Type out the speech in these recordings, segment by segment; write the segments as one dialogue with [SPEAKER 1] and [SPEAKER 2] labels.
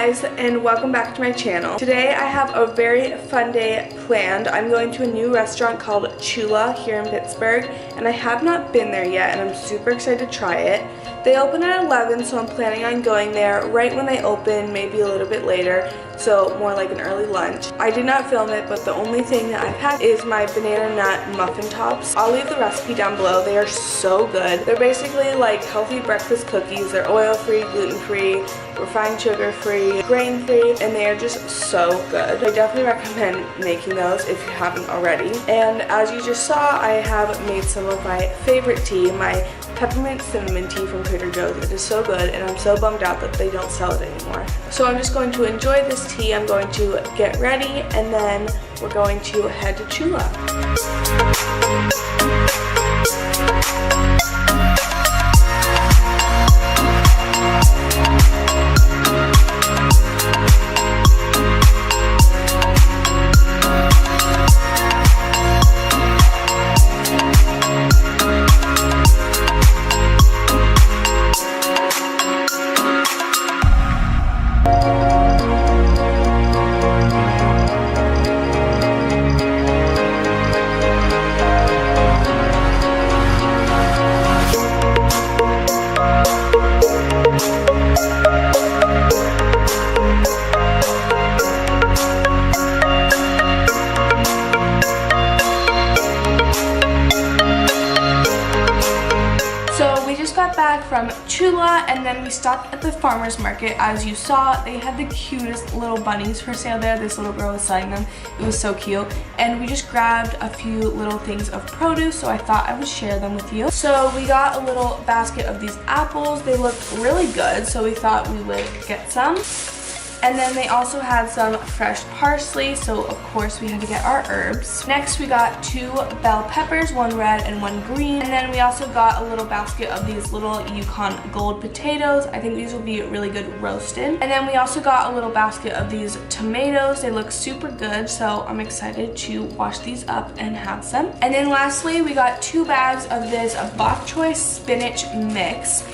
[SPEAKER 1] guys, and welcome back to my channel. Today I have a very fun day planned. I'm going to a new restaurant called CHOOLAAH here in Pittsburgh, and I have not been there yet, and I'm super excited to try it. They open at 11, so I'm planning on going there right when they open, maybe a little bit later, so more like an early lunch. I did not film it, but the only thing that I've had is my banana nut muffin tops. I'll leave the recipe down below. They are so good. They're basically like healthy breakfast cookies. They're oil-free, gluten-free, refined sugar-free, grain-free, and they are just so good. I definitely recommend making those if you haven't already. And as you just saw, I have made some of my favorite tea, my peppermint cinnamon tea from Trader Joe's. It is so good, and I'm so bummed out that they don't sell it anymore. So I'm just going to enjoy this tea. I'm going to get ready, and then we're going to head to CHOOLAAH. Got back from CHOOLAAH, and then we stopped at the farmer's market. As you saw, they had the cutest little bunnies for sale there. This little girl was selling them. It was so cute, and we just grabbed a few little things of produce, so I thought I would share them with you. So we got a little basket of these apples. They looked really good, so we thought we would get some. And then they also had some fresh parsley, so of course we had to get our herbs. Next we got 2 bell peppers, 1 red and 1 green. And then we also got a little basket of these little Yukon Gold potatoes. I think these will be really good roasted. And then we also got a little basket of these tomatoes. They look super good, so I'm excited to wash these up and have some. And then lastly, we got 2 bags of this bok choy spinach mix.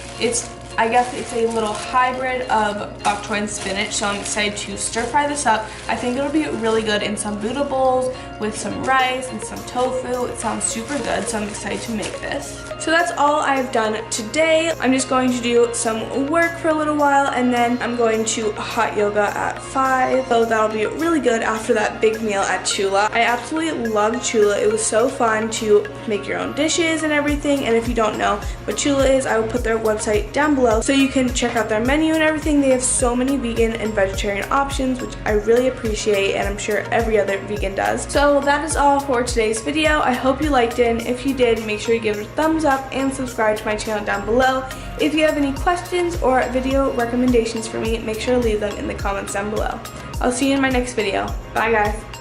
[SPEAKER 1] I guess it's a little hybrid of bok choy and spinach, so I'm excited to stir fry this up. I think it'll be really good in some Buddha bowls with some rice and some tofu. It sounds super good, so I'm excited to make this. So that's all I've done today. I'm just going to do some work for a little while, and then I'm going to hot yoga at 5. So that'll be really good after that big meal at CHOOLAAH. I absolutely loved CHOOLAAH. It was so fun to make your own dishes and everything. And if you don't know what CHOOLAAH is, I will put their website down below so you can check out their menu and everything. They have so many vegan and vegetarian options, which I really appreciate, and I'm sure every other vegan does. So that is all for today's video. I hope you liked it, and if you did, make sure you give it a thumbs up and subscribe to my channel down below. If you have any questions or video recommendations for me, make sure to leave them in the comments down below. I'll see you in my next video. Bye guys.